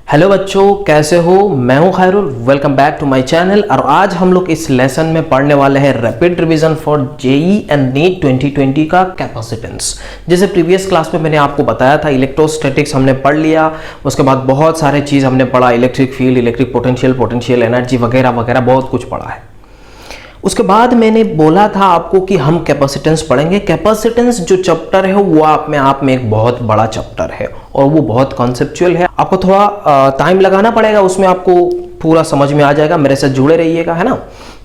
Hello बच्चों, कैसे हो? मैं हूं Khairul. Welcome back to my channel. और आज हम लोग इस लेसन में पढ़ने वाले हैं rapid revision for JEE and NEET 2020 का कैपेसिटेंस। जैसे प्रीवियस क्लास में मैंने आपको बताया था, इलेक्ट्रोस्टैटिक्स हमने पढ़ लिया, उसके बाद बहुत सारे चीज़ हमने पढ़ा, electric field, electric potential energy वगैरह वगैरह बहुत कुछ पढ़ा है। उसके बाद मैंने बोला था आपको कि हम कैपेसिटेंस पढ़ेंगे। कैपेसिटेंस जो चैप्टर है वो आप में एक बहुत बड़ा चैप्टर है और वो बहुत कॉन्सेप्चुअल है। आपको थोड़ा टाइम लगाना पड़ेगा, उसमें आपको पूरा समझ में आ जाएगा। मेरे साथ जुड़े रहिएगा, है ना।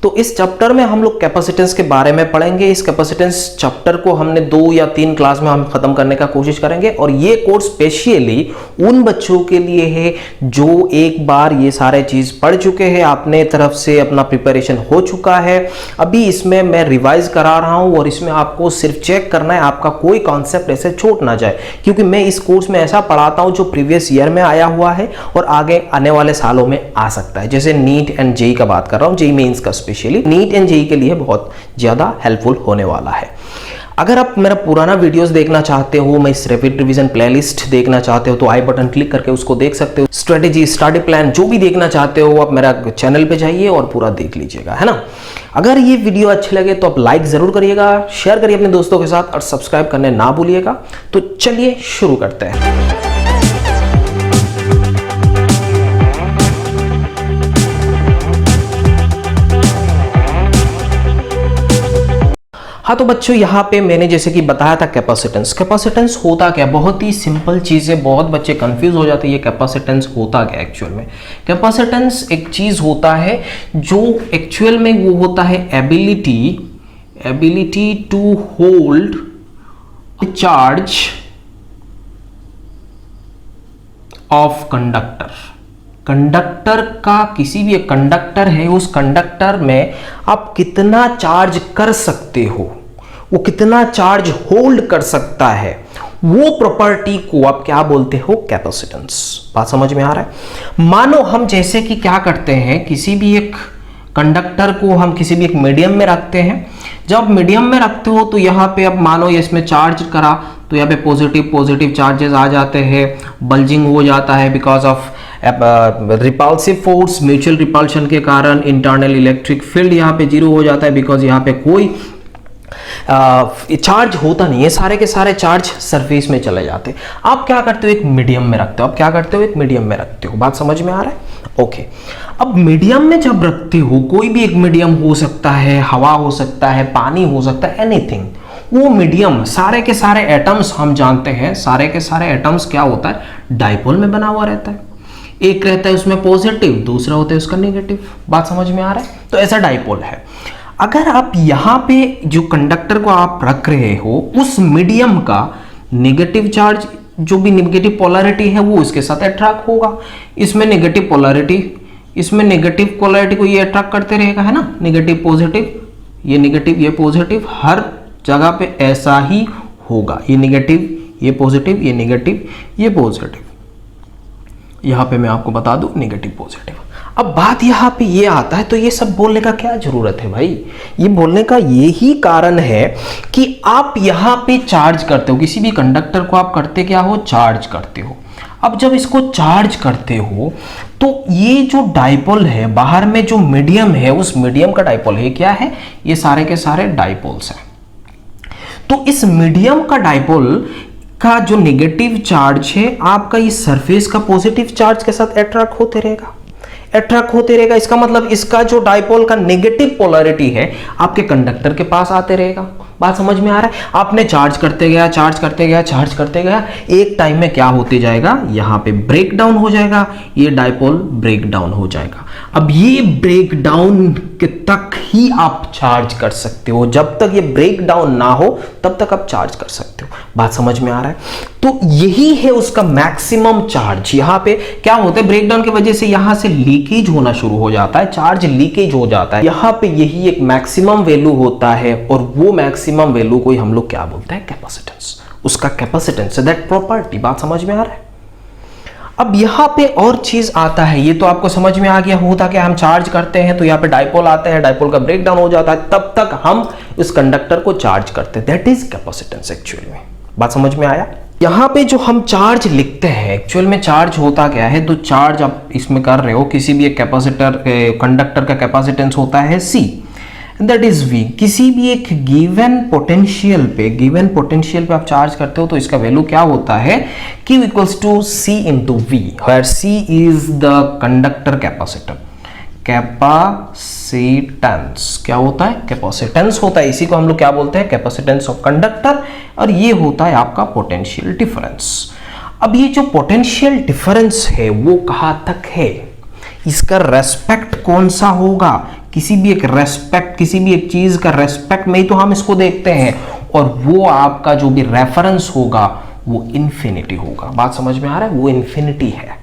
तो इस चैप्टर में हम लोग कैपेसिटेंस के बारे में पढ़ेंगे। इस कैपेसिटेंस चैप्टर को हमने 2 या 3 क्लास में हम खत्म करने का कोशिश करेंगे। और ये कोर्स स्पेशली उन बच्चों के लिए है जो एक बार ये सारे चीज पढ़ चुके हैं, अपने तरफ से अपना प्रिपरेशन हो चुका है। अभी इसमें मैं रिवाइज करा रहा हूं और इसमें आपको सिर्फ चेक करना है आपका कोई कॉन्सेप्ट ऐसे छूट ना जाए, क्योंकि मैं इस कोर्स में ऐसा पढ़ाता हूं जो प्रीवियस ईयर में आया हुआ है और आगे आने वाले सालों में आ सकता है। जैसे नीट एंड जेई का बात कर रहा हूं, जेई मेंस का स्पेशली नीट एंड जेई के लिए बहुत ज्यादा हेल्पफुल होने वाला है। अगर आप मेरा पुराना वीडियोस देखना चाहते हो, मैं इस रैपिड रिवीजन प्लेलिस्ट देखना चाहते हो, तो आई बटन क्लिक करके उसको देख सकते हो। स्ट्रेटेजी, स्टडी प्लान जो भी देखना चाहते हो आप मेरा चैनल पे जाइए और पूरा देख लीजिएगा, है ना। अगर ये वीडियो अच्छे लगे तो आप लाइक जरूर करिएगा, शेयर करिए अपने दोस्तों के साथ और सब्सक्राइब करने ना भूलिएगा। तो चलिए शुरू करते हैं। हाँ, तो बच्चों यहाँ पे मैंने जैसे कि बताया था कैपेसिटेंस। कैपेसिटेंस होता क्या? बहुत ही सिंपल चीज़ है, बहुत बच्चे कंफ्यूज हो जाते हैं ये कैपेसिटेंस होता क्या एक्चुअल में। कैपेसिटेंस एक चीज़ होता है जो एक्चुअल में वो होता है ability to hold charge of conductor. Conductor का, किसी भी एक कंडक्टर है, उस कंडक्टर में आप कितना चार्ज कर सकते हो, वो कितना चार्ज होल्ड कर सकता है, वो प्रॉपर्टी को आप क्या बोलते हो? कैपेसिटेंस। बात समझ में आ रहा है? मानो हम जैसे कि क्या करते हैं, किसी भी एक कंडक्टर को हम किसी भी एक मीडियम में रखते हैं। जब मीडियम में रखते हो तो यहाँ पे अब मानो इसमें चार्ज करा तो यहाँ पे पॉजिटिव चार्जेस आ जाते हैं, बल्जिंग हो जाता है because of repulsive force, mutual repulsion के कारण। इंटरनल इलेक्ट्रिक फील्ड यहाँ पे 0 हो जाता है बिकॉज यहाँ पे कोई चार्ज होता नहीं है, सारे के सारे चार्ज सरफेस में चले जाते हैं। आप क्या करते हो? एक मीडियम में रखते हो। आप क्या करते हो? एक मीडियम में रखते हो। बात समझ में आ रहा है? ओके। अब मीडियम में जब रखते हो, कोई भी एक मीडियम हो सकता है, हवा हो सकता है, पानी हो सकता है, एनीथिंग। वो मीडियम, सारे के सारे एटम्स हम जानते हैं, सारे के सारे एटम्स क्या होता है? डाइपोल में बना हुआ रहता है। एक रहता है उसमें पॉजिटिव, दूसरा होता है उसका नेगेटिव। बात समझ में आ रहा है? तो ऐसा डाइपोल है। अगर आप यहाँ पे जो कंडक्टर को आप रख रहे हो, उस मीडियम का नेगेटिव चार्ज, जो भी नेगेटिव पोलैरिटी है, वो इसके साथ अट्रैक्ट होगा। इसमें नेगेटिव पोलैरिटी को ये अट्रैक्ट करते रहेगा, है ना। नेगेटिव पॉजिटिव, ये पॉजिटिव, हर जगह पे ऐसा ही होगा। ये नेगेटिव, ये पॉजिटिव, ये नेगेटिव, ये पॉजिटिव। यहाँ पे मैं आपको बता दूं नेगेटिव पॉजिटिव। अब बात यहाँ पे ये आता है, तो ये सब बोलने का क्या जरूरत है भाई? ये बोलने का यही कारण है कि आप यहाँ पे चार्ज करते हो, किसी भी कंडक्टर को आप करते क्या हो? चार्ज करते हो। अब जब इसको चार्ज करते हो तो ये जो डाइपोल है, बाहर में जो मीडियम है, उस मीडियम का डाइपोल है क्या है? ये सारे के सारे डाइपोल्स हैं। तो इस मीडियम का डाइपोल का जो नेगेटिव चार्ज है, आपका इस सरफेस का पॉजिटिव चार्ज के साथ अट्रैक्ट होते रहेगा। इसका मतलब इसका जो डाइपोल का नेगेटिव पोलैरिटी है, आपके कंडक्टर के पास आते रहेगा। बात समझ में आ रहा है? आपने चार्ज करते गया, एक टाइम में क्या होते जाएगा? यहाँ पे ब्रेक डाउन हो जाएगा, ये डाइपोल ब्रेक डाउन हो जाएगा। अब ये ब्रेक डाउन के तक ही आप चार्ज कर सकते हो। जब तक ये ब्रेक डाउन ना हो तब तक आप चार्ज कर सकते हो। बात समझ में आ रहा है? तो यही है उसका मैक्सिमम चार्ज। यहाँ पे क्या होता है? ब्रेक डाउन की वजह से यहाँ से लीकेज होना शुरू हो जाता है, चार्ज लीकेज हो जाता है। यहाँ पे यही एक मैक्सिमम वैल्यू होता है और वो मैक्सिमम वैल्यू को हम लोग क्या बोलते हैं? कैपेसिटेंस। उसका कैपेसिटेंस, दैट प्रॉपर्टी। बात समझ में आ रहा है? अब यहाँ पे और चीज आता है, ये तो आपको समझ में आ गया। होता क्या? हम चार्ज करते हैं तो यहाँ पे डाइपोल आता है, डाइपोल का ब्रेक डाउन हो जाता है, तब तक हम इस कंडक्टर को चार्ज करते हैं। दैट इज कैपेसिटेंस एक्चुअली में। बात समझ में आया? यहाँ पे जो हम चार्ज लिखते हैं, एक्चुअल में चार्ज होता क्या है, तो चार्ज आप इसमें कर रहे हो, किसी भी एक कैपेसिटर कंडक्टर का कैपेसिटेंस होता है C, दैट इज V। किसी भी एक गिवन पोटेंशियल पे आप चार्ज करते हो तो इसका वैल्यू क्या होता है, Q equals to C into V, where C is the conductor capacitor. Capacitance क्या होता है, कैपेसिटेंस होता है, इसी को हम लोग क्या बोलते हैं, कैपेसिटेंस ऑफ कंडक्टर, और ये होता है आपका पोटेंशियल डिफरेंस। अब ये जो पोटेंशियल डिफरेंस है वो कहां तक है, इसका रेस्पेक्ट कौन सा होगा, किसी भी एक चीज का रेस्पेक्ट में ही तो हम इसको देखते हैं, और वो आपका जो भी रेफरेंस होगा वो इन्फिनिटी होगा। बात समझ में आ रहा है, वो इन्फिनिटी है,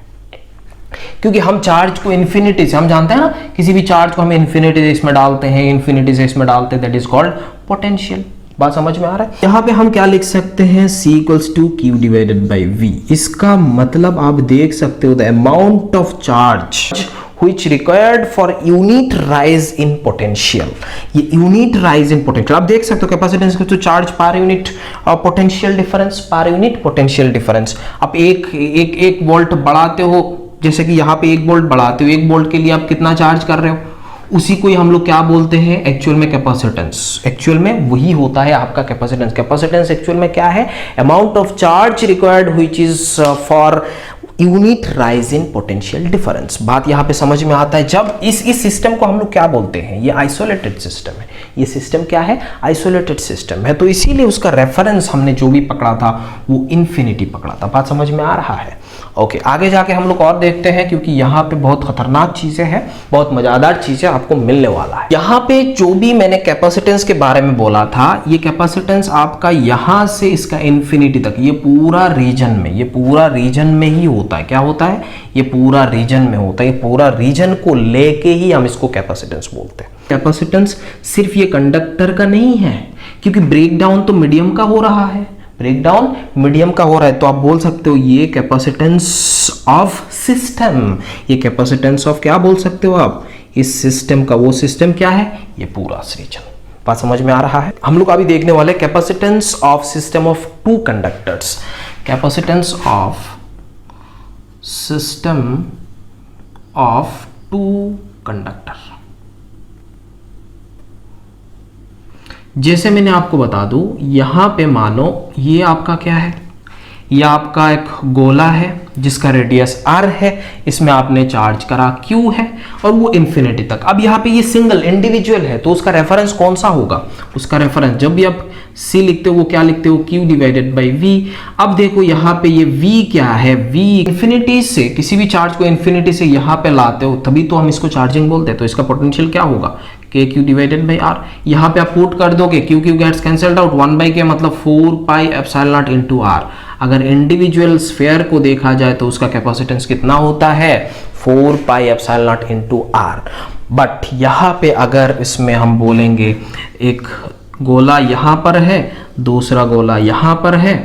क्योंकि हम चार्ज को इन्फिनिटी से, हम जानते हैं ना, किसी भी चार्ज को हम इन्फिनिटी से इसमें डालते हैं, इन्फिनिटी से इसमें डालते हैं, दैट इज कॉल्ड पोटेंशियल। बात समझ में आ रहा है। यहाँ पे हम क्या लिख सकते हैं, C equals to Q divided by V। इसका मतलब आप देख सकते हो the amount of charge which required for unit rise in potential। ये यूनिट राइज इन पोटेंशियल आप देख सकते हो, कैपेसिटेंस तो charge per unit potential difference, per unit potential difference. आप एक वोल्ट बढ़ाते हो, जैसे कि यहाँ पे 1 वोल्ट बढ़ाते हो, 1 वोल्ट के लिए आप कितना चार्ज कर रहे हो, उसी को ही हम लोग क्या बोलते हैं, एक्चुअल में कैपेसिटेंस। एक्चुअल में वही होता है आपका कैपेसिटेंस। कैपेसिटेंस एक्चुअल में क्या है, amount of charge required which is for unit rise in potential difference. बात यहाँ पे समझ में आता है। जब इस सिस्टम को हम लोग क्या बोलते हैं, ये आइसोलेटेड सिस्टम है। ये सिस्टम क्या है, आइसोलेटेड सिस्टम है, तो इसीलिए उसका रेफरेंस हमने जो भी पकड़ा था वो इन्फिनिटी पकड़ा था। बात समझ में आ रहा है। ओके, आगे जाके हम लोग और देखते हैं, क्योंकि यहाँ पे बहुत खतरनाक चीजें हैं, बहुत मजेदार चीजें आपको मिलने वाला है। यहाँ पे जो भी मैंने कैपेसिटेंस के बारे में बोला था, ये कैपेसिटेंस आपका यहाँ से इसका इन्फिनिटी तक, ये पूरा रीजन में ही होता है। क्या होता है, ये पूरा रीजन में होता है। ये पूरा रीजन को लेके ही हम इसको कैपेसिटेंस बोलते हैं। कैपेसिटेंस सिर्फ ये कंडक्टर का नहीं है, क्योंकि ब्रेक डाउन तो मीडियम का हो रहा है, तो आप बोल सकते हो ये कैपेसिटेंस ऑफ सिस्टम। ये कैपेसिटेंस ऑफ क्या बोल सकते हो आप, इस सिस्टम का। वो सिस्टम क्या है, ये पूरा रीजन। बात समझ में आ रहा है। हम लोग अभी देखने वाले capacitance of system of 2 conductors. Capacitance of system of 2 conductor. जैसे मैंने आपको बता दूं, यहां पे मानो ये आपका क्या है, ये आपका एक गोला है जिसका रेडियस r है, इसमें आपने चार्ज करा q है, और वो इन्फिनिटी तक। अब यहाँ पे ये सिंगल इंडिविजुअल है, तो उसका रेफरेंस कौन सा होगा, उसका रेफरेंस जब भी आप c लिखते हो वो क्या लिखते हो, q डिवाइडेड बाई v। अब देखो यहाँ पे ये v क्या है, v इन्फिनिटी से, किसी भी चार्ज को इन्फिनिटी से यहाँ पे लाते हो तभी तो हम इसको चार्जिंग बोलते हैं। तो इसका पोटेंशियल क्या होगा, KQ डिवाइडेड बाई R। यहाँ पे आप पुट कर दोगे, QQ gets cancelled out, 1/k मतलब 4 pi epsilon naught into R। अगर इंडिविजुअल स्फीयर को देखा जाए तो उसका कैपेसिटेंस कितना होता है, 4 pi epsilon naught into R। But यहाँ पे अगर इसमें हम बोलेंगे एक गोला यहाँ पर है, दूसरा गोला यहाँ पर है,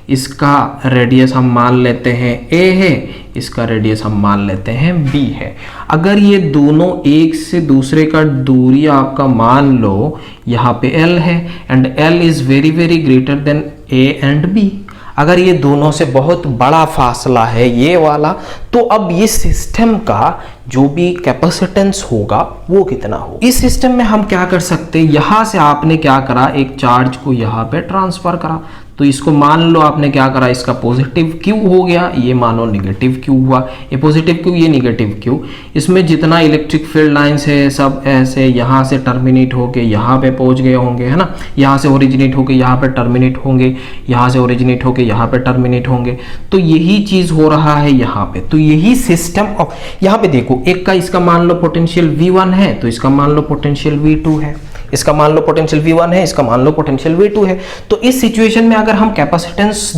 इसका रेडियस हम मान लेते हैं a है, इसका रेडियस हम मान लेते हैं b है। अगर ये दोनों एक से दूसरे का दूरी आपका मान लो, यहाँ पे l है, and l is very very greater than a and b। अगर ये दोनों से बहुत बड़ा फासला है ये वाला, तो अब ये सिस्टम का जो भी कैपेसिटेंस होगा वो कितना हो। इस सिस्टम में हम क्या कर सकते हैं, यहां से आपने क्या करा, एक चार्ज को यहाँ पे ट्रांसफर करा, तो इसको मान लो आपने क्या करा, इसका पॉजिटिव Q हो गया, ये मानो नेगेटिव Q हुआ, ये पॉजिटिव Q, ये नेगेटिव Q। इसमें जितना इलेक्ट्रिक फील्ड लाइंस है सब ऐसे यहाँ से टर्मिनेट होके यहाँ पे पहुँच गए होंगे, है ना। यहाँ से ओरिजिनेट होके यहाँ पे टर्मिनेट होंगे, यहाँ से ओरिजिनेट होके यहाँ पे टर्मिनेट होंगे। तो यही चीज हो रहा है यहाँ पे। तो यही सिस्टम ऑफ, यहाँ पे देखो, एक का इसका मान लो पोटेंशियल V1 है, तो इसका मान लो पोटेंशियल V2 है, इसका मान लो पोटेंशियल V1 है, इसका मान लो पोटेंशियल V2 है। तो इस सिचुएशन में अगर हम कैपेसिटेंस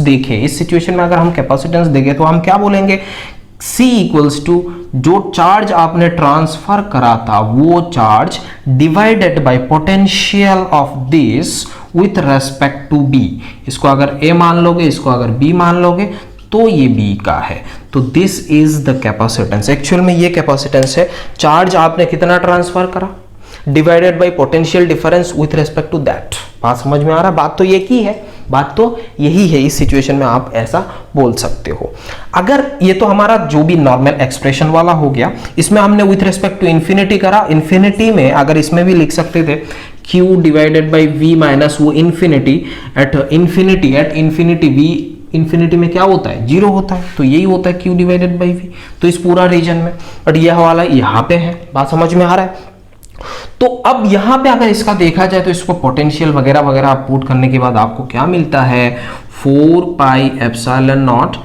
देखें, तो हम क्या बोलेंगे, C इक्वल्स टू जो चार्ज आपने ट्रांसफर करा था वो charge divided by potential of this with respect to B। इसको अगर A मान लोगे, इसको अगर B मान लोगे, तो ये B का है। तो this is the capacitance. Actual में ये कैपेसिटेंस है, चार्ज आपने कितना ट्रांसफर करा divided by potential difference with respect to that. बात समझ में आ रहा है, बात तो एक ही है, बात तो यही है, इस सिचुएशन में आप ऐसा बोल सकते हो। अगर ये तो हमारा जो भी नॉर्मल एक्सप्रेशन वाला हो गया, इसमें हमने विथ रिस्पेक्ट टू इन्फिनिटी करा। इन्फिनिटी में अगर इसमें भी लिख सकते थे q divided by v minus वो infinity at infinity v infinity में क्या होता है, जीरो होता है, तो यही होता है q डिवाइडेड बाई v, तो इस पूरा रीजन में। बट यह वाला यहाँ पे है, बात समझ में आ रहा है। तो अब यहां पे अगर इसका देखा जाए तो इसको पोटेंशियल वगैरह वगैरह आप पुट करने के बाद आपको क्या मिलता है, 4 पाई एप्सिलॉन नॉट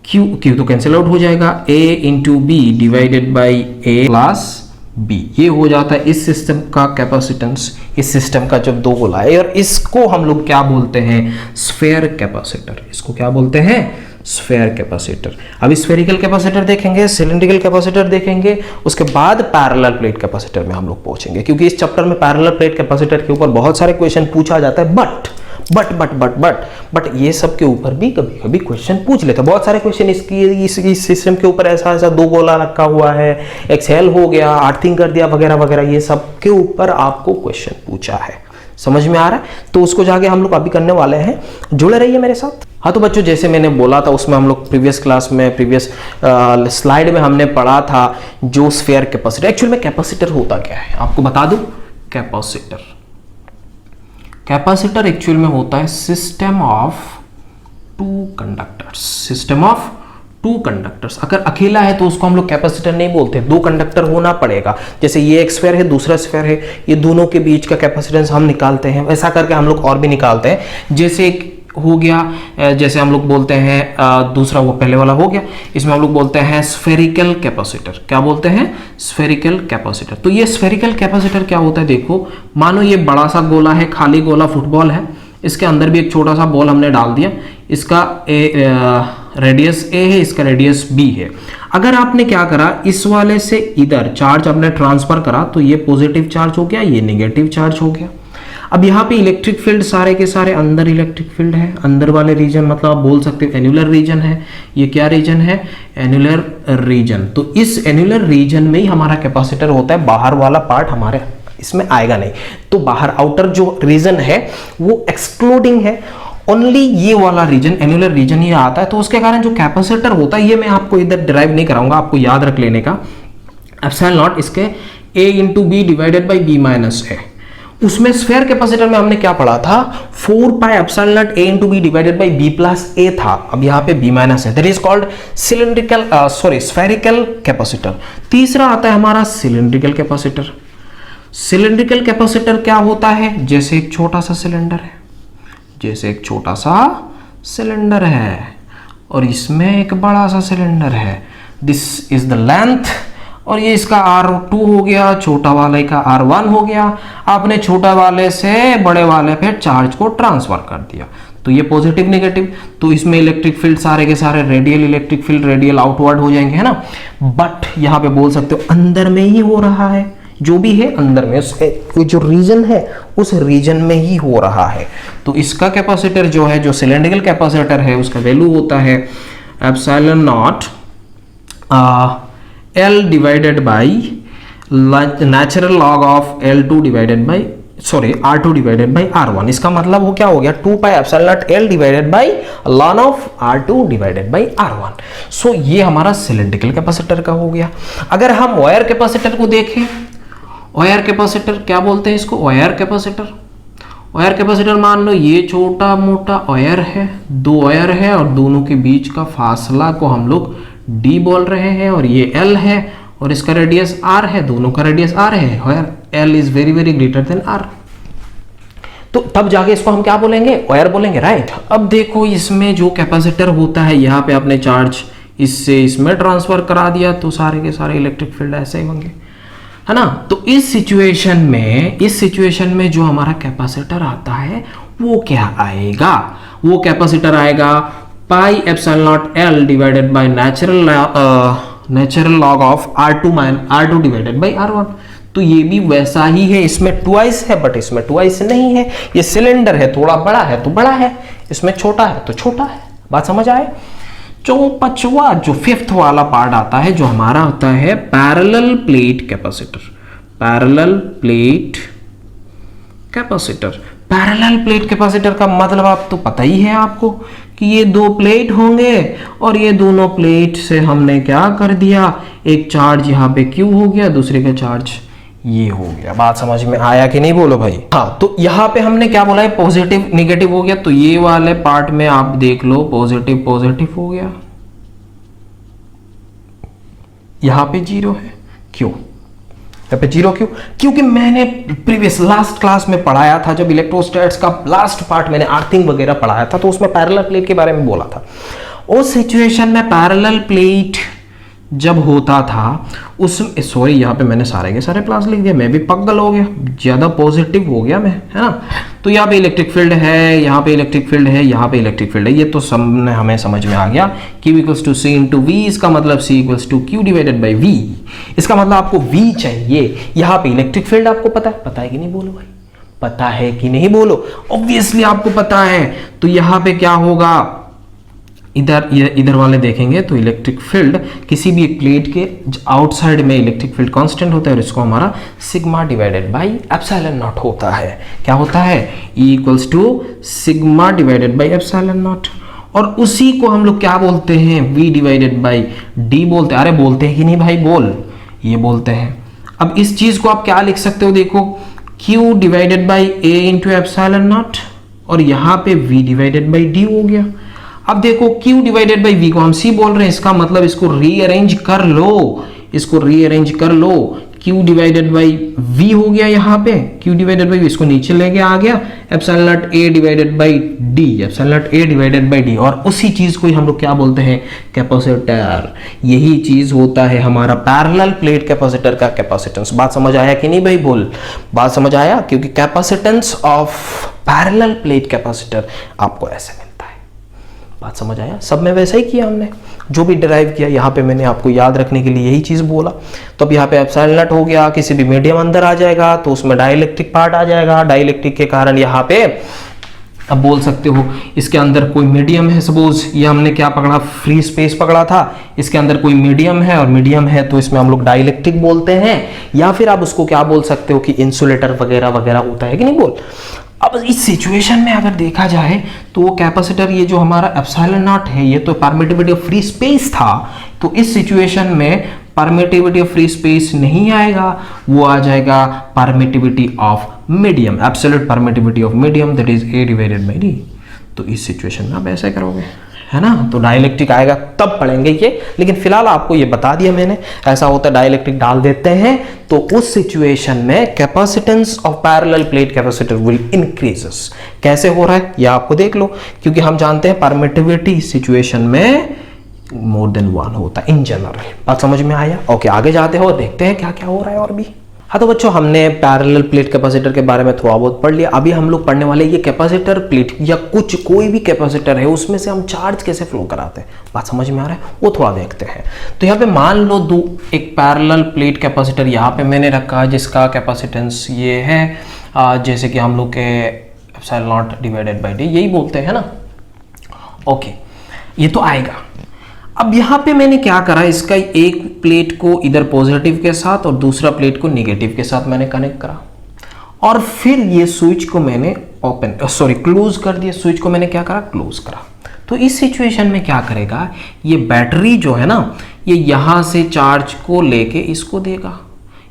क्यू तो कैंसिल आउट हो जाएगा, a into B divided by a plus b। ये हो जाता है इस सिस्टम का कैपेसिटेंस, इस सिस्टम का जब दो गोला है, और इसको हम लोग क्या बोलते हैं, स्फेयर कैपेसिटर। इसको क्या बोलते हैं, स्फेयर कैपेसिटर। अब स्फेरिकल कैपेसिटर देखेंगे, सिलिंड्रिकल कैपेसिटर देखेंगे, उसके बाद पैरेलल प्लेट कैपेसिटर में हम लोग पहुंचेंगे, क्योंकि इस चैप्टर में पैरेलल प्लेट कैपेसिटर के ऊपर बहुत सारे क्वेश्चन पूछा जाता है। बट ये सब के ऊपर भी कभी कभी क्वेश्चन पूछ लेते हैं। बहुत सारे क्वेश्चन इस सिस्टम के ऊपर ऐसा दो गोला रखा हुआ है, एक्सेल हो गया, अर्थिंग कर दिया वगैरह वगैरह, ये सब के ऊपर आपको क्वेश्चन पूछा है। समझ में आ रहा है, तो उसको जाके हम लोग अभी करने वाले हैं, जुड़े रहिए मेरे साथ। हाँ तो बच्चों, जैसे मैंने बोला था उसमें हम लोग प्रीवियस क्लास में प्रीवियस स्लाइड में हमने पढ़ा था जो स्फीयर कैपेसिटर। एक्चुअल में कैपेसिटर होता क्या है आपको बता दूं। कैपेसिटर एक्चुअल में होता है सिस्टम ऑफ टू कंडक्टर्स। अगर अकेला है तो उसको हम लोग कैपेसिटर नहीं बोलते, दो कंडक्टर होना पड़ेगा। जैसे ये एक स्फीयर है, दूसरा स्फीयर है, ये दोनों के बीच का कैपेसिटेंस हम निकालते हैं, ऐसा करके हम लोग और भी निकालते हैं। जैसे एक हो गया, जैसे हम लोग बोलते हैं दूसरा, वो पहले वाला हो गया, इसमें हम लोग बोलते हैं स्फेरिकल कैपेसिटर। क्या बोलते हैं, स्फेरिकल कैपेसिटर। तो ये स्फेरिकल कैपेसिटर क्या होता है, देखो मानो ये बड़ा सा गोला है, खाली गोला फुटबॉल है, इसके अंदर भी एक छोटा सा बॉल हमने डाल दिया, इसका रेडियस a है, इसका रेडियस b है। अगर आपने क्या करा, इस वाले से इधर चार्ज आपने ट्रांसफर करा तो ये पॉजिटिव चार्ज हो गया, ये नेगेटिव चार्ज हो गया। अब यहाँ पे इलेक्ट्रिक फील्ड सारे के सारे अंदर इलेक्ट्रिक फील्ड है, अंदर वाले रीजन मतलब आप बोल सकते हो एनुलर रीजन है। ये क्या रीजन है, एनुलर रीजन। तो इस एनुलर रीजन में ही हमारा कैपेसिटर होता है, बाहर वाला पार्ट हमारे इसमें आएगा नहीं। तो बाहर आउटर जो रीजन है वो एक्सक्लूडिंग है, ओनली ये वाला रीजन एनुलर रीजन ही आता है। तो उसके कारण जो कैपेसिटर होता है, ये मैं आपको इधर डिराइव नहीं कराऊंगा, आपको याद रख लेने का। एप्सिलॉन नॉट इसके a into B divided by B minus है। उसमें स्फीयर कैपेसिटर में हमने क्या पढ़ा था, 4 pi epsilon naught a into B divided by B plus a था। अब यहाँ पे b माइनस है, that is called spherical capacitor. तीसरा आता है हमारा सिलिंड्रिकल कैपेसिटर। सिलिंड्रिकल कैपेसिटर क्या होता है, जैसे एक छोटा सा सिलेंडर है, और इसमें एक बड़ा सा सिलेंडर है, दिस इज द लेंथ, और ये इसका R2 हो गया, छोटा वाले का R1 हो गया। आपने छोटा वाले से बड़े वाले पे चार्ज को ट्रांसफर कर दिया, तो ये पॉजिटिव नेगेटिव, तो इसमें इलेक्ट्रिक फील्ड सारे के सारे radial electric field radial outward हो जाएंगे, है ना। बट यहाँ पे बोल सकते हो अंदर में ही हो रहा है, जो भी है अंदर में, उसके जो रीजन है उस रीजन में ही हो रहा है। तो इसका कैपेसिटर जो है, जो सिलेंड्रिकल कैपेसिटर है, उसका वैल्यू होता है epsilon not L divided by natural log of R2 divided by R1। इसका मतलब वो क्या हो गया, 2 पाई epsilon not L divided by ln of R2 divided by R1। सो ये हमारा सिलेंड्रिकल कैपेसिटर का हो गया। अगर हम वायर कैपेसिटर को देखें, वायर कैपेसिटर क्या बोलते हैं इसको, वायर कैपेसिटर मान लो ये छोटा मोटा वायर है, दो वायर है, और दोनों के बीच का फासला को हम लोग d बोल रहे हैं, और ये L है, और इसका रेडियस R है, दोनों का रेडियस R है, wire L is very very greater than R। तो तब जाके इसको हम क्या बोलेंगे, वायर बोलेंगे, राइट। अब देखो इसमें जो कैपेसिटर होता है, यहाँ पे आपने चार्ज इससे इसमें ट्रांसफर करा दिया, तो सारे के सारे इलेक्ट्रिक फील्ड ऐसे ही होंगे, है ना। तो इस सिचुएशन में जो हमारा कैपेसिटर आता है वो क्या आएगा, वो कैपेसिटर आएगा पाई epsilon not L divided by natural log of R2 divided by R1। तो ये भी वैसा ही है, इसमें ट्वाइस है बट इसमें ट्वाइस नहीं है। ये सिलेंडर है, थोड़ा बड़ा है तो बड़ा है, इसमें छोटा है तो छोटा है। बात समझ आए। जो पांचवा जो फिफ्थ वाला पार्ट आता है, जो हमारा होता है parallel plate capacitor. Parallel plate capacitor का मतलब आप तो पता ही है आपको कि ये दो प्लेट होंगे और ये दोनों प्लेट से हमने क्या कर दिया, एक चार्ज यहाँ पे Q हो गया, दूसरे का चार्ज ये हो गया। बात समझ में आया कि नहीं बोलो भाई। हाँ, तो यहाँ पे हमने क्या बोला है, पॉजिटिव निगेटिव हो गया, तो ये वाले पार्ट में आप देख लो पॉजिटिव पॉजिटिव हो गया, यहाँ पे 0 है। क्यों यहाँ पे 0 क्यों? क्योंकि मैंने प्रीवियस लास्ट क्लास में पढ़ाया था, जब इलेक्ट्रोस्टैट्स का लास्ट पार्ट मैंने अर्थिंग वगैरह पढ़ाया था, तो उसमें पैरेलल प्लेट के बारे में बोला था। उस सिचुएशन में पैरेलल प्लेट जब होता था उस सॉरी यहाँ पे मैंने सारे के सारे प्लस लिख दिया, मैं भी पगल हो गया, ज्यादा पॉजिटिव हो गया मैं, है ना। तो यहाँ पे इलेक्ट्रिक फील्ड है, यहाँ पे इलेक्ट्रिक फील्ड है, यहाँ पे इलेक्ट्रिक फील्ड है, ये तो सब हमें समझ में आ गया। Q equals to C into V, इसका मतलब C equals to Q divided by V, इसका मतलब आपको V चाहिए। यहाँ पे इलेक्ट्रिक फील्ड आपको पता है कि नहीं बोलो भाई, पता है कि नहीं बोलो, ऑब्वियसली आपको पता है। तो यहाँ पे क्या होगा, इधर वाले देखेंगे तो इलेक्ट्रिक फील्ड किसी भी एक प्लेट के आउटसाइड में इलेक्ट्रिक फील्ड कांस्टेंट होता है, और इसको हमारा sigma divided by epsilon naught होता है। क्या होता है, E equals to sigma divided by epsilon naught, और उसी को हम लोग क्या बोलते हैं, V डिवाइडेड बाई D बोलते हैं। अरे बोलते हैं कि नहीं भाई, बोल, ये बोलते हैं। अब इस चीज को आप क्या लिख सकते हो, देखो Q divided by A into epsilon naught, और यहाँ पे V डिवाइडेड बाई D हो गया। अब देखो Q डिवाइडेड बाई V को हम C बोल रहे हैं, इसका मतलब इसको रीअरेंज कर लो, इसको रीअरेंज कर लो, Q डिवाइडेड बाई V हो गया, यहाँ पे Q डिवाइडेड बाई V, इसको नीचे लेके आ गया, epsilon naught A divided by D, epsilon naught A divided by D, और उसी चीज को ही हम लोग क्या बोलते हैं, कैपेसिटर। यही चीज होता है हमारा पैरेलल प्लेट कैपेसिटर का कैपेसिटेंस। बात समझ आया कि नहीं भाई, बोल, बात समझ आया? क्योंकि capacitance of parallel plate capacitor आपको ऐसे मिलता है। बात समझ आया? सब में वैसा ही किया हमने, जो भी डिराइव किया यहाँ पे मैंने आपको याद रखने के लिए यही चीज बोला। तो अब यहाँ पे एप्सिलॉन नॉट हो गया, किसी भी मीडियम अंदर आ जाएगा तो उसमें डाइलेक्ट्रिक पार्ट आ जाएगा, डाइलेक्ट्रिक के कारण यहाँ पे अब बोल सकते हो इसके अंदर कोई मीडियम है, सपोज ये हमने क्या पकड़ा, फ्री स्पेस पकड़ा था, इसके अंदर कोई मीडियम है और मीडियम है तो इसमें हम लोग डाइलेक्ट्रिक बोलते हैं, या फिर आप उसको क्या बोल सकते हो कि इंसुलेटर वगैरह वगैरह होता है कि नहीं बोल। अब इस सिचुएशन में अगर देखा जाए तो वो कैपेसिटर, ये जो हमारा एप्सिलॉन नॉट है, ये तो परमिटिविटी ऑफ फ्री स्पेस था, तो इस सिचुएशन में परमिटिविटी ऑफ फ्री स्पेस नहीं आएगा, वो आ जाएगा permittivity of medium, absolute permittivity of medium, that is A divided by D। तो इस सिचुएशन में आप ऐसे करोगे, है ना। तो डाइलेक्ट्रिक आएगा तब पढ़ेंगे ये, लेकिन फिलहाल आपको ये बता दिया मैंने, ऐसा होता है डाइलेक्ट्रिक डाल देते हैं तो उस सिचुएशन में capacitance of parallel plate capacitor will increases. कैसे हो रहा है ये आपको देख लो, क्योंकि हम जानते हैं परमिटिविटी सिचुएशन में मोर देन 1 होता है इन जनरल। बात समझ में आया? ओके, आगे जाते हो, देखते हैं क्या क्या हो रहा है और भी। हाँ तो बच्चों, हमने पैरेलल प्लेट कैपेसिटर के बारे में थोड़ा बहुत पढ़ लिया। अभी हम लोग पढ़ने वाले ये कैपेसिटर प्लेट या कोई भी कैपेसिटर है उसमें से हम चार्ज कैसे फ्लो कराते हैं। बात समझ में आ रहा है? वो थोड़ा देखते हैं। तो यहाँ पे मान लो एक पैरेलल प्लेट कैपेसिटर यहाँ पे मैंने रखा जिसका कैपेसिटेंस ये है, जैसे कि हम लोग के epsilon not divided by D यही बोलते हैं ना। ओके, ये तो आएगा। अब यहाँ पे मैंने क्या करा, इसका एक प्लेट को इधर पॉजिटिव के साथ और दूसरा प्लेट को नेगेटिव के साथ मैंने कनेक्ट करा, और फिर ये स्विच को मैंने क्लोज कर दिया। स्विच को मैंने क्या करा, क्लोज करा। तो इस सिचुएशन में क्या करेगा, ये बैटरी जो है ना, ये यहाँ से चार्ज को लेके इसको देगा,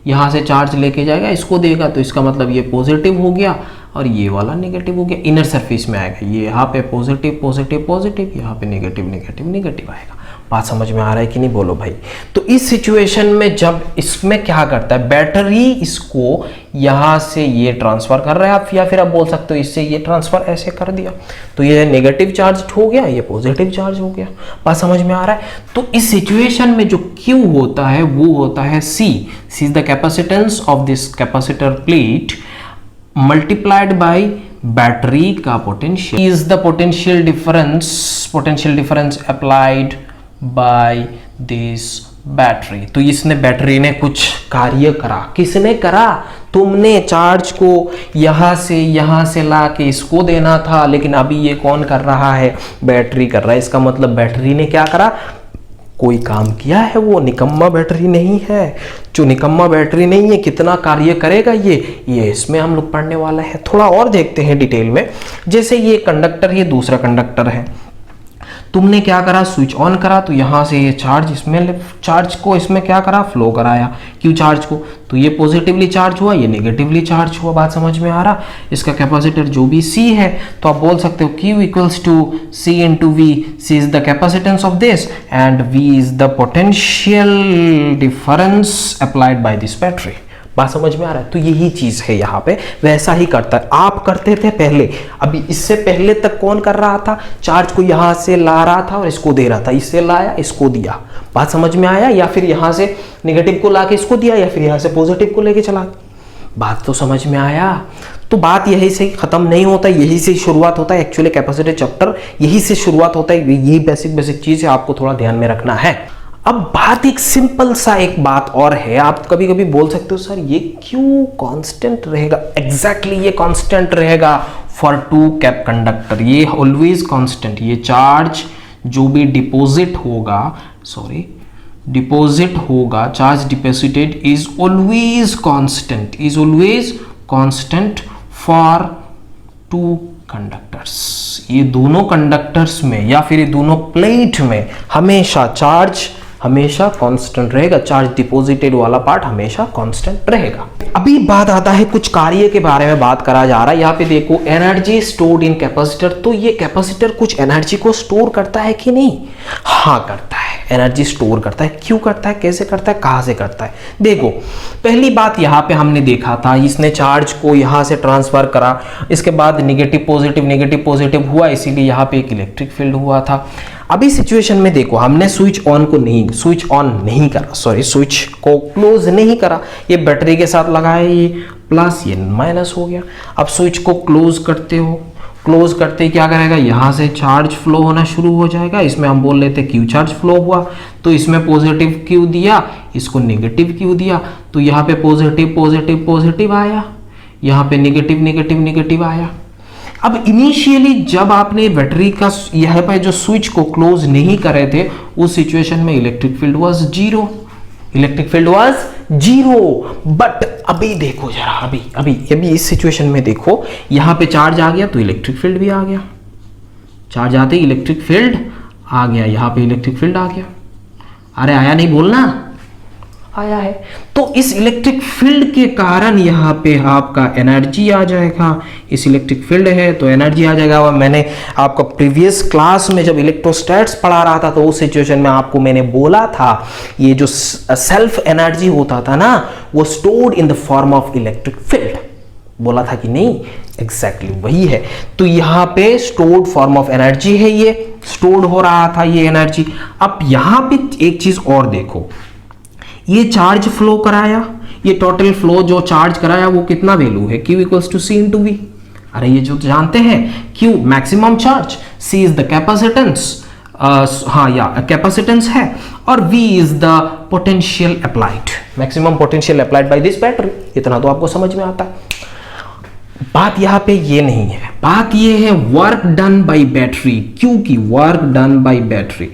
यहाँ से चार्ज लेके जाएगा, इसको देगा, तो इसका मतलब ये पॉजिटिव हो गया और ये वाला नेगेटिव हो गया। इनर सरफेस में आएगा, ये यहाँ पे पॉजिटिव पॉजिटिव पॉजिटिव, यहाँ पे नेगेटिव नेगेटिव नेगेटिव आएगा। बात समझ में आ रहा है कि नहीं, बोलो भाई। तो इस सिचुएशन में जब इसमें क्या करता है, बैटरी इसको यहाँ से ये ट्रांसफर कर रहा है, आप या फिर आप बोल सकते हो इससे ये ट्रांसफर ऐसे कर दिया, तो ये नेगेटिव चार्ज हो गया, ये पॉजिटिव चार्ज हो गया। बात समझ में आ रहा है? तो इस सिचुएशन में जो Q होता है वो होता है C is the capacitance of this capacitor plate multiplied by battery का potential, is the potential difference applied by this battery. तो इसने, बैटरी ने कुछ कार्य करा। किसने करा? तुमने चार्ज को यहां से ला के इसको देना था, लेकिन अभी ये कौन कर रहा है, बैटरी कर रहा है। इसका मतलब बैटरी ने क्या करा, कोई काम किया है, वो निकम्मा बैटरी नहीं है। जो निकम्मा बैटरी नहीं है, कितना कार्य करेगा ये इसमें हम लोग पढ़ने वाला है। थोड़ा और देखते हैं डिटेल में। जैसे ये कंडक्टर, ये दूसरा कंडक्टर है, तुमने क्या करा, स्विच ऑन करा तो यहाँ से ये चार्ज इसमें, चार्ज को इसमें क्या करा, फ्लो कराया। क्यू चार्ज को, तो ये पॉजिटिवली चार्ज हुआ, ये नेगेटिवली चार्ज हुआ। बात समझ में आ रहा। इसका कैपेसिटर जो भी C है, तो आप बोल सकते हो Q equals to C into V। C is the capacitance of this and V is the potential difference applied by this battery. बात समझ में आ रहा है। तो यही चीज है यहाँ पे, वैसा ही करता है। आप करते थे पहले, अभी इससे पहले तक कौन कर रहा था, चार्ज को यहाँ से ला रहा था और इसको दे रहा था, इससे लाया इसको दिया। बात समझ में आया। या फिर यहाँ से नेगेटिव को ला के इसको दिया, या फिर यहाँ से पॉजिटिव को लेके चला। बात तो समझ में आया। तो बात यही से खत्म नहीं होता, यही से शुरुआत होता है। एक्चुअली कैपेसिटर चैप्टर यही से शुरुआत होता है। यही बेसिक चीज है, आपको थोड़ा ध्यान में रखना है। अब बात एक सिंपल सा एक बात और है। आप कभी कभी बोल सकते हो सर ये क्यों कांस्टेंट रहेगा। एग्जैक्टली ये कांस्टेंट रहेगा फॉर टू कैप कंडक्टर, ये ऑलवेज कांस्टेंट। ये चार्ज जो भी डिपॉजिट होगा, charge deposited is always constant for two conductors. ये दोनों कंडक्टर्स में या फिर ये दोनों प्लेट में हमेशा चार्ज हमेशा कांस्टेंट रहेगा। चार्ज डिपॉजिटेड वाला पार्ट हमेशा कांस्टेंट रहेगा। अभी बात आता है कुछ कार्य के बारे में बात करा जा रहा है। यहाँ पे देखो एनर्जी स्टोर्ड इन कैपेसिटर। तो ये कैपेसिटर कुछ एनर्जी को स्टोर करता है कि नहीं? हाँ करता है, एनर्जी स्टोर करता है। क्यों करता है, कैसे करता है, कहाँ से करता है? देखो पहली बात यहाँ पे हमने देखा था, इसने चार्ज को यहाँ से ट्रांसफर करा, इसके बाद नेगेटिव पॉजिटिव हुआ, इसीलिए यहाँ पे एक इलेक्ट्रिक फील्ड हुआ था। अभी सिचुएशन में देखो, हमने स्विच ऑन नहीं करा, स्विच को क्लोज नहीं करा। ये बैटरी के साथ लगाया, ये प्लस ये माइनस हो गया। अब स्विच को क्लोज करते हो, क्लोज करते ही क्या करेगा, यहाँ से चार्ज फ्लो होना शुरू हो जाएगा। इसमें हम बोल लेते क्यू चार्ज फ्लो हुआ, तो इसमें पॉजिटिव क्यू दिया, इसको नेगेटिव क्यू दिया, तो यहाँ पे पॉजिटिव आया, यहाँ पे नेगेटिव आया। अब इनिशियली जब आपने बैटरी का यहाँ पे जो स्विच को क्लोज नहीं करे थे, उस सिचुएशन में electric field was zero. But अभी देखो जरा, अभी इस सिचुएशन में देखो, यहाँ पे चार्ज आ गया तो इलेक्ट्रिक फील्ड भी आ गया। चार्ज आते ही इलेक्ट्रिक फील्ड आ गया, यहाँ पे इलेक्ट्रिक फील्ड आ गया। अरे आया नहीं बोलना, आया है। तो इस इलेक्ट्रिक फील्ड के कारण यहाँ पे आपका एनर्जी आ जाएगा। इस इलेक्ट्रिक फील्ड है तो एनर्जी आ जाएगा। और मैंने आपको प्रीवियस क्लास में जब इलेक्ट्रोस्टैट्स पढ़ा रहा था, तो उस सिचुएशन में आपको मैंने बोला था, ये जो सेल्फ एनर्जी होता था ना, वो stored in the form of electric field. बोला था कि नहीं? एग्जैक्टली वही है। तो यहाँ पे स्टोर्ड फॉर्म ऑफ एनर्जी है, ये स्टोर्ड हो रहा था ये एनर्जी। अब यहाँ पे एक चीज और देखो, ये चार्ज फ्लो कराया, ये टोटल फ्लो जो चार्ज कराया वो कितना वैल्यू है, Q equals to C into V। अरे ये जो जानते हैं, Q maximum charge, C is the capacitance, capacitance है, और V is the potential applied, maximum potential applied by this battery. इतना तो आपको समझ में आता है। बात यहाँ पे ये नहीं है, बात ये है वर्क डन बाय बैटरी। क्योंकि वर्क डन बाय बैटरी,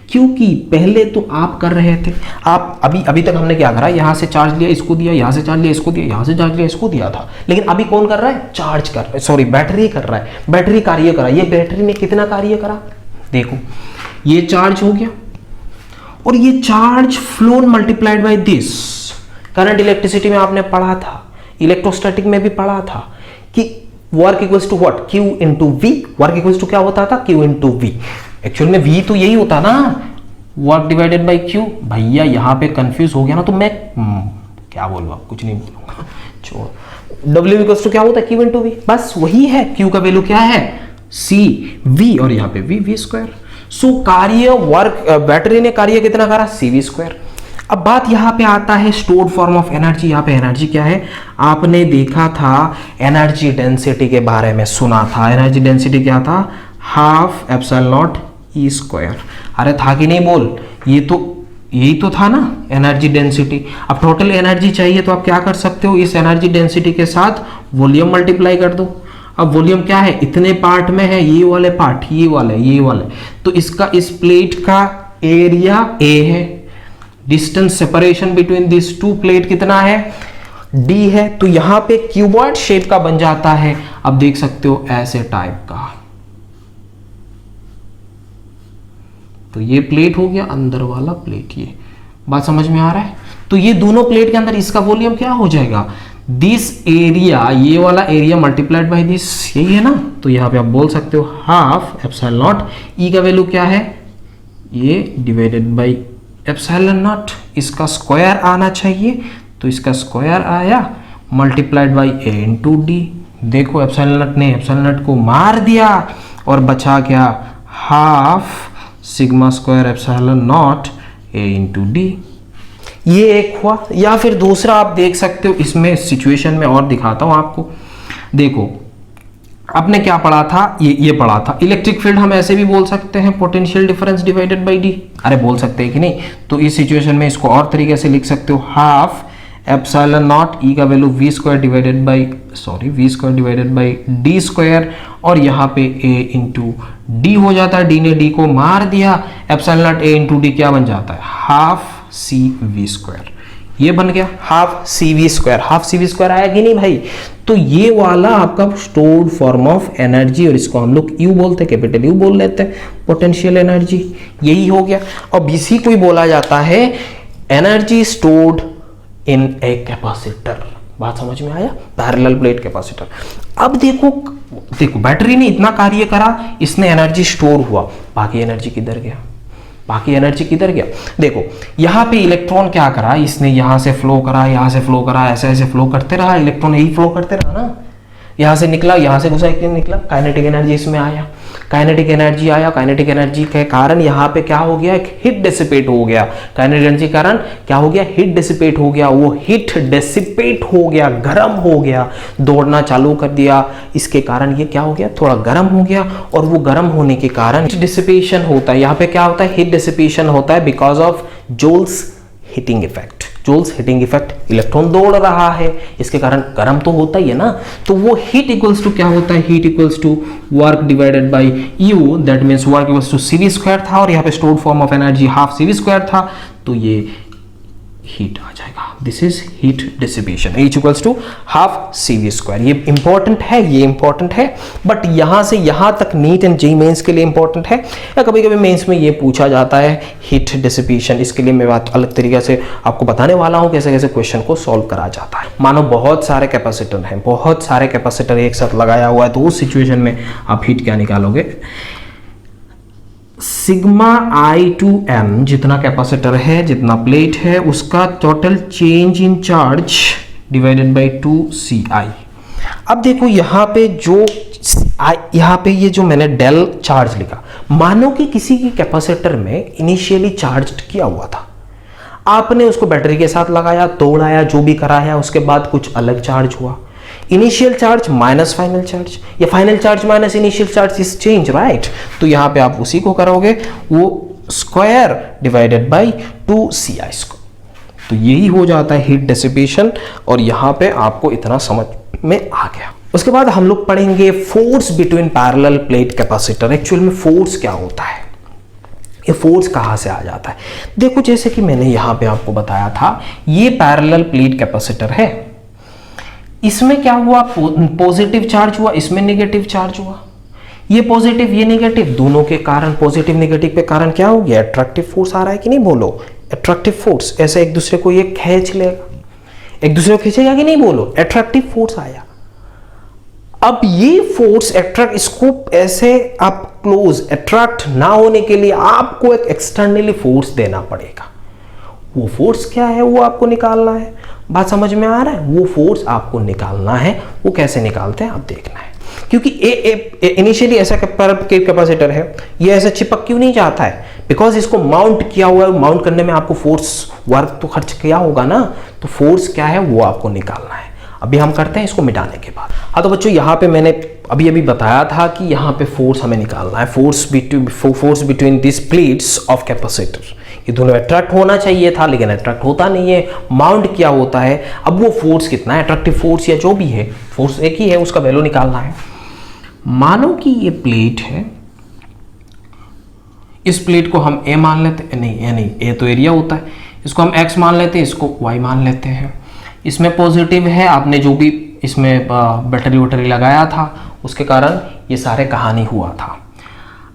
क्योंकि पहले तो आप कर रहे थे, आप अभी तक हमने क्या करा, यहाँ से चार्ज लिया इसको दिया, यहाँ से चार्ज लिया इसको दिया, यहाँ से चार्ज लिया इसको दिया था। लेकिन अभी कौन कर रहा है, चार्ज कर रहा है, सॉरी बैटरी कर रहा है, बैटरी कार्य करा। ये बैटरी ने कितना कार्य करा, देखो ये चार्ज हो गया, और ये charge phloem multiplied by this. Current electricity में आपने पढ़ा था, इलेक्ट्रोस्टैटिक में भी पढ़ा था कि work equals to what, Q into V। Work equals to क्या होता था, Q इंटू V। एक्चुअल में V तो यही होता ना, वर्क डिवाइडेड बाय Q। भैया यहाँ पे कंफ्यूज हो गया ना, तो मैं क्या बोलूँ, कुछ नहीं बोलूंगा, छोड़। W इक्वल्स टू क्या होता है, Q इंटू V, बस वही है। Q का वैल्यू क्या है, C, V, और यहाँ पे V स्क्वायर। सो कार्य वर्क, बैटरी ने कार्य कितना करा, CV स्क्वायर। अब बात यहाँ पे आता है स्टोर्ड फॉर्म ऑफ एनर्जी। यहाँ पे एनर्जी क्या है, आपने देखा था एनर्जी डेंसिटी के बारे में सुना था। एनर्जी डेंसिटी क्या था, half epsilon not E square. अरे था कि नहीं बोल, यही तो था ना एनर्जी डेंसिटी। अब टोटल एनर्जी चाहिए तो आप क्या कर सकते हो, इस एनर्जी डेंसिटी के साथ वॉल्यूम मल्टीप्लाई कर दो। अब वॉल्यूम क्या है, इतने पार्ट में है, ये वाले पार्ट, ये वाले, तो इसका इस प्लेट का एरिया ए है, distance separation between this two plate कितना है, डी है। तो यहां पे क्यूबॉइड शेप का बन जाता है। अब देख सकते हो ऐसे टाइप का, तो ये प्लेट हो गया, अंदर वाला प्लेट, ये बात समझ में आ रहा है। तो ये दोनों प्लेट के अंदर इसका वॉल्यूम क्या हो जाएगा, दिस एरिया, ये वाला एरिया मल्टीप्लाइड बाय दिस, यही है ना। तो यहां पे आप बोल सकते हो हाफ एप्सिलॉन नॉट, ई का वैल्यू क्या है, ये डिवाइडेड बाय एप्सिलॉन नॉट, इसका स्क्वायर आना चाहिए, तो इसका स्क्वायर आया multiplied by A into D. देखो एप्सिलॉन नॉट ने एप्सिलॉन नॉट को मार दिया और बचा क्या, half sigma square epsilon not a into D. ये एक हुआ। या फिर दूसरा आप देख सकते हो, इसमें सिचुएशन में और दिखाता हूं आपको। देखो आपने क्या पढ़ा था, ये पढ़ा था इलेक्ट्रिक फील्ड, हम ऐसे भी बोल सकते हैं potential difference divided by D. अरे बोल सकते हैं कि नहीं। तो इस सिचुएशन में इसको और तरीके से लिख सकते हो, हाफ एप्सिलॉन नॉट ई का value V square divided by D square, और यहाँ पे ए इंटू डी हो जाता है, डी ने डी को मार दिया, epsilon not a into D क्या बन जाता है, हाफ सी वी स्क्वायर। ये बन गया half C V square. Half C V square आया कि नहीं भाई। तो ये वाला आपका स्टोर्ड फॉर्म ऑफ एनर्जी, और इसको हम लोग यू बोलते हैं, कैपिटल यू बोल लेते हैं, पोटेंशियल एनर्जी, यही हो गया। और इसी को ही बोला जाता है energy stored in a capacitor. बात समझ में आया, पैरेलल प्लेट कैपेसिटर। अब देखो बैटरी ने इतना कार्य करा, इसने एनर्जी स्टोर हुआ, बाकी एनर्जी किधर गया, देखो यहां पे इलेक्ट्रॉन क्या करा, इसने यहां से फ्लो करा, ऐसे ऐसे फ्लो करते रहा, इलेक्ट्रॉन यही फ्लो करते रहा ना, यहां से निकला, यहां से घुसा, निकला, काइनेटिक एनर्जी इसमें आया, काइनेटिक एनर्जी के कारण यहाँ पे क्या हो गया, एक हीट डिसिपेट हो गया, काइनेटिक एनर्जी के कारण क्या हो गया, हीट डिसिपेट हो गया, वो हीट डिसिपेट हो गया, गर्म हो गया, दौड़ना चालू कर दिया, इसके कारण ये क्या हो गया, थोड़ा गर्म हो गया, और वो गर्म होने के कारण हीट डिसिपेशन होता है। यहाँ पे क्या होता है, हीट डिसिपेशन होता है because of जोल्स heating effect, electron दौड़ रहा है, इसके कारण गर्म तो होता ही है ना। तो वो हीट इक्वल्स टू क्या होता है, heat equals to work divided by U, that means work equals to CV square था, और यहाँ पे stored form of energy half CV square था, तो ये हीट आ जाएगा, this is heat dissipation, H equals to half CV square. ये इंपॉर्टेंट है, बट यहां से यहां तक नीट एंड जेईई मेंस के लिए इंपॉर्टेंट है, या कभी कभी मेंस में ये पूछा जाता है हीट डिसिपेशन। इसके लिए मैं बात अलग तरीके से आपको बताने वाला हूं, कैसे कैसे क्वेश्चन को सॉल्व करा जाता है। मानो बहुत सारे कैपेसिटर एक साथ लगाया हुआ है, तो उस सिचुएशन में आप हीट क्या निकालोगे, सिग्मा आई टू एम, जितना कैपेसिटर है, जितना प्लेट है, उसका total change in charge divided bye 2CI। अब देखो यहाँ पे ये जो मैंने डेल चार्ज लिखा, मानो कि किसी की कैपेसिटर में इनिशियली चार्ज किया हुआ था, आपने उसको बैटरी के साथ लगाया, तोड़ाया, जो भी कराया, उसके बाद कुछ अलग चार्ज हुआ, initial charge minus final charge, या final charge minus initial charge is change, right. तो यहां पे आप उसी को करोगे, वो square divided by 2CI square. तो यही हो जाता है हीट डिसिपेशन, और यहां पे आपको इतना समझ में आ गया। उसके बाद हम लोग पढ़ेंगे force between parallel plate capacitor. Actual में फोर्स क्या होता है, ये फोर्स कहां से आ जाता है। देखो जैसे कि मैंने यहां पे आपको बताया था, ये पैरेलल प्लेट कैपेसिटर है, इसमें क्या हुआ, पॉजिटिव चार्ज हुआ, इसमें नेगेटिव चार्ज हुआ, ये पॉजिटिव ये नेगेटिव, दोनों के कारण, पॉजिटिव नेगेटिव के कारण क्या हो गया, अट्रैक्टिव फोर्स आ रहा है कि नहीं, बोलो अट्रैक्टिव फोर्स। ऐसे एक दूसरे को ये खींच लेगा, एक दूसरे को खींचेगा कि नहीं, बोलो अट्रैक्टिव फोर्स आया। अब ये फोर्स अट्रैक्ट, इसको ऐसे आप क्लोज अट्रैक्ट ना होने के लिए आपको एक एक्सटर्नली फोर्स देना पड़ेगा। वो फोर्स क्या है, वो आपको निकालना है। बात समझ में आ रहा है, वो फोर्स आपको निकालना है, वो कैसे निकालते हैं आप देखना है। क्योंकि इनिशियली ऐसा कैपेसिटर है, ये ऐसा चिपक क्यों नहीं जाता है, बिकॉज इसको माउंट किया हुआ है, माउंट करने में आपको फोर्स वर्क तो खर्च किया होगा ना, तो फोर्स क्या है वो आपको निकालना है। अभी हम करते हैं इसको मिटाने के बाद। हाँ तो बच्चों यहाँ पे मैंने अभी बताया था कि यहाँ पे फोर्स हमें निकालना है, force between this plates of capacitor. ये दोनों अट्रैक्ट होना चाहिए था, लेकिन अट्रैक्ट होता नहीं है, माउंट किया होता है। अब वो फोर्स कितना है, अट्रैक्टिव फोर्स या जो भी है, फोर्स एक ही है, उसका वैल्यू निकालना है। मानो कि ये प्लेट है, इस प्लेट को हम ए मान लेते हैं, नहीं ए तो एरिया होता है, इसको हम एक्स मान लेते हैं, इसको वाई मान लेते हैं। इसमें पॉजिटिव है, आपने जो भी इसमें बैटरी वैटरी लगाया था उसके कारण ये सारे कहानी हुआ था।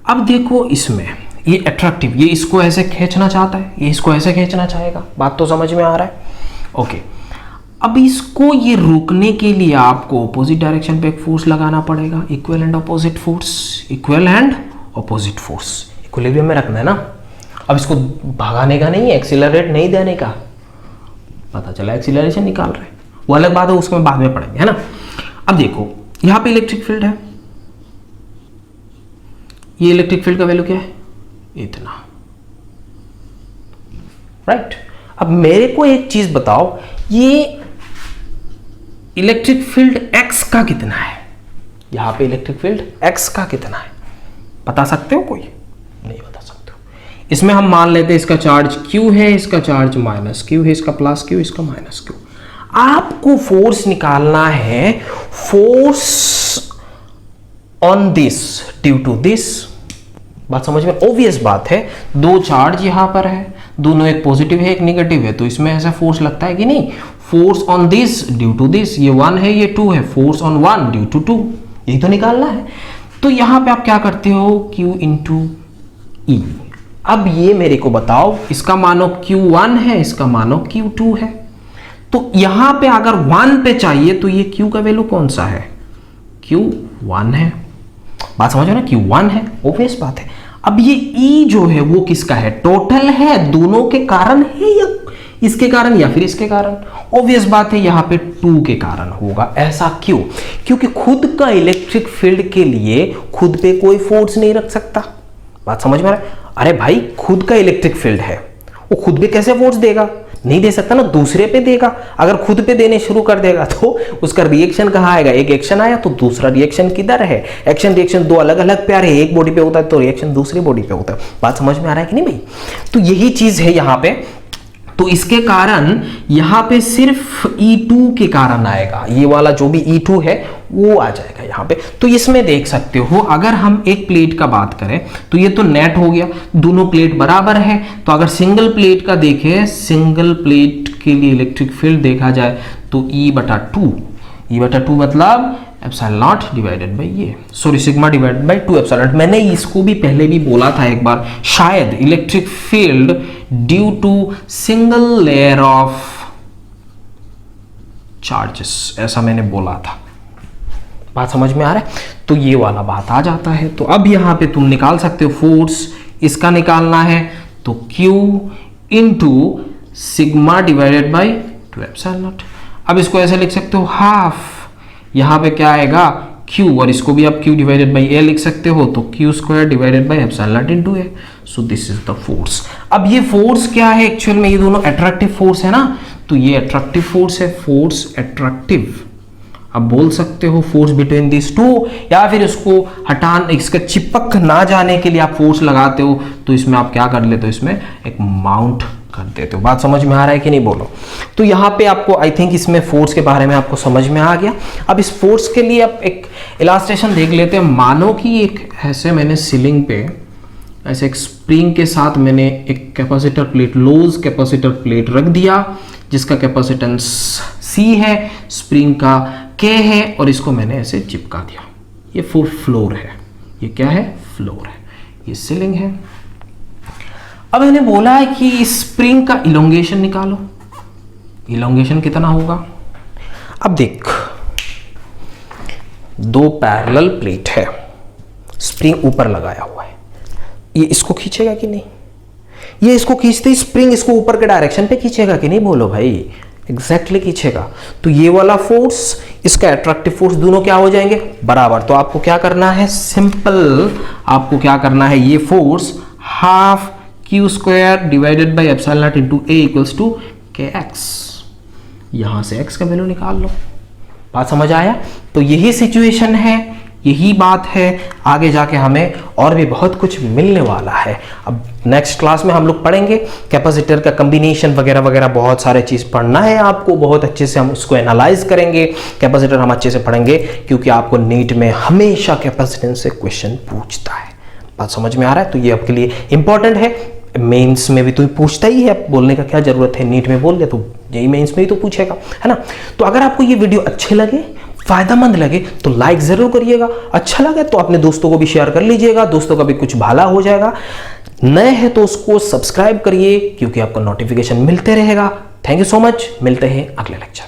अब देखो इसमें ये अट्रैक्टिव, ये इसको ऐसे खींचना चाहता है, ये इसको ऐसे खींचना चाहेगा, बात तो समझ में आ रहा है? ओके, अब इसको ये रोकने के लिए आपको ऑपोजिट डायरेक्शन पे एक फोर्स लगाना पड़ेगा, equal and opposite force, equal and opposite force, equilibrium में रखना है ना। अब इसको भगाने का नहीं है, एक्सीलरेट नहीं देने का, पता चला एक्सीलरेशन निकाल रहे हैं, वो अलग बात है, उसमें बाद में पढ़ेंगे, है ना। अब देखो यहां पे इलेक्ट्रिक फील्ड है, ये इलेक्ट्रिक फील्ड का वैल्यू क्या है? इतना, राइट। अब मेरे को एक चीज बताओ, ये इलेक्ट्रिक फील्ड x का कितना है? यहां पे इलेक्ट्रिक फील्ड x का कितना है, बता सकते हो? कोई नहीं बता सकते हो। इसमें हम मान लेते हैं इसका चार्ज q है, इसका चार्ज माइनस q है, इसका प्लस q, इसका माइनस q। आपको फोर्स निकालना है, force on this due to this. बात समझ में? ऑब्वियस बात है, दो चार्ज यहां पर है, दोनों एक पॉजिटिव है एक नेगेटिव है, तो इसमें ऐसा फोर्स लगता है कि नहीं? Force on this due to this, ये 1 है ये 2 है, फोर्स ऑन 1 ड्यू टू 2, यही तो निकालना है। तो यहां पे आप क्या करते हो? Q इंटू ई। अब ये मेरे को बताओ, इसका मानो Q1 है, इसका मानो Q2 है, तो यहां पे अगर 1 पे चाहिए तो ये Q का वैल्यू कौन सा है? Q1 है। बात समझ रहे हो ना? Q1 है, ऑब्वियस बात है। अब ये E जो है वो किसका है? टोटल है, दोनों के कारण है, या इसके कारण या फिर इसके कारण? ऑब्वियस बात है यहां पे 2 के कारण होगा। ऐसा क्यों? क्योंकि खुद का इलेक्ट्रिक फील्ड के लिए खुद पे कोई फोर्स नहीं रख सकता। बात समझ में आ रहा है? अरे भाई, खुद का इलेक्ट्रिक फील्ड है, वो खुद पे कैसे फोर्स देगा? नहीं दे सकता ना, दूसरे पे देगा। अगर खुद पे देने शुरू कर देगा तो उसका रिएक्शन कहाँ आएगा? एक एक्शन आया तो दूसरा रिएक्शन किधर है? एक्शन रिएक्शन दो अलग अलग पे आ रहे हैं, एक बॉडी पे होता है तो रिएक्शन दूसरी बॉडी पे होता है। बात समझ में आ रहा है कि नहीं भाई? तो यही चीज है यहाँ पे। तो इसके कारण यहां पे सिर्फ E2 के कारण आएगा, ये वाला जो भी E2 है वो आ जाएगा यहां पे। तो इसमें देख सकते हो, अगर हम एक प्लेट का बात करें तो ये तो नेट हो गया, दोनों प्लेट बराबर है। तो अगर सिंगल प्लेट का देखें, सिंगल प्लेट के लिए इलेक्ट्रिक फील्ड देखा जाए तो E/2, E/2 मतलब एप्सिलॉन नॉट डिवाइडेड बाई ये, sorry sigma divided by 2 epsilon. मैंने इसको भी पहले भी बोला था एक बार, शायद electric field due to single layer of charges, ऐसा मैंने बोला था। बात समझ में आ रहा है? तो ये वाला बात आ जाता है। तो अब यहां पे तुम निकाल सकते हो फोर्स, इसका निकालना है तो Q into sigma divided by 2 epsilon not. अब इसको ऐसे लिख सकते हो, हाफ, यहां पे क्या आएगा? Q, और इसको भी आप Q डिवाइडेड बाई A लिख सकते हो, तो Q² divided by epsilon naught into A। So this is the force. अब ये फोर्स क्या है एक्चुअल में? ये दोनों अट्रैक्टिव फोर्स है ना, तो ये अट्रैक्टिव फोर्स है, फोर्स अट्रैक्टिव। अब बोल सकते हो फोर्स बिटवीन दिस टू, या फिर इसको हटाने, इसका चिपक ना जाने के लिए आप फोर्स लगाते हो, तो इसमें आप क्या कर लेते हो? इसमें एक माउंट कर देते हो। बात समझ में आ रहा है कि नहीं? बोलो। तो यहाँ पे आपको आई थिंक इसमें फोर्स के बारे में आपको समझ में आ गया। अब इस फोर्स के लिए आप एक इलास्ट्रेशन देख लेते हैं। मानो कि एक ऐसे मैंने सीलिंग पे ऐसे एक स्प्रिंग के साथ मैंने एक capacitor plate, loose capacitor plate रख दिया, जिसका कैपेसिटेंस C है, स्प्रिंग का K है, और इसको मैंने ऐसे चिपका दिया। ये फ्लोर है, ये क्या है? फ्लोर है, ये सीलिंग है। अब मैंने बोला है कि स्प्रिंग का इलोंगेशन निकालो। इलोंगेशन कितना होगा? अब देख, दो पैरेलल प्लेट है, स्प्रिंग ऊपर लगाया हुआ है, ये इसको खींचेगा कि नहीं? ये इसको खींचते ही स्प्रिंग इसको ऊपर के डायरेक्शन पे खींचेगा कि नहीं? बोलो भाई, एग्जैक्टली खींचेगा। तो ये वाला फोर्स, इसका अट्रैक्टिव फोर्स, दोनों क्या हो जाएंगे? बराबर। तो आपको क्या करना है? सिंपल, आपको क्या करना है? ये force half Q² divided by epsilon naught into A equals to KX, यहां से x का वैल्यू निकाल लो। बात समझ आया? तो यही सिचुएशन है, यही बात है। आगे जाके हमें और भी बहुत कुछ मिलने वाला है। अब नेक्स्ट क्लास में हम लोग पढ़ेंगे कैपेसिटर का कॉम्बिनेशन वगैरह वगैरह, बहुत सारे चीज पढ़ना है आपको, बहुत अच्छे से हम उसको एनालाइज करेंगे। कैपेसिटर हम अच्छे से पढ़ेंगे, क्योंकि आपको नीट में हमेशा कैपेसिटेंस से क्वेश्चन पूछता है। बात समझ में आ रहा है? तो ये आपके लिए इंपॉर्टेंट है। मेंस में भी तो पूछता ही है, बोलने का क्या जरूरत है, नीट में बोल दे तो यही मेंस में ही तो पूछेगा, है ना। तो अगर आपको ये वीडियो अच्छे लगे, फायदेमंद लगे तो लाइक जरूर करिएगा, अच्छा लगे तो अपने दोस्तों को भी शेयर कर लीजिएगा, दोस्तों का भी कुछ भला हो जाएगा। नए हैं तो उसको सब्सक्राइब करिए क्योंकि आपको नोटिफिकेशन मिलते रहेगा। थैंक यू सो मच, मिलते हैं अगले लेक्चर में।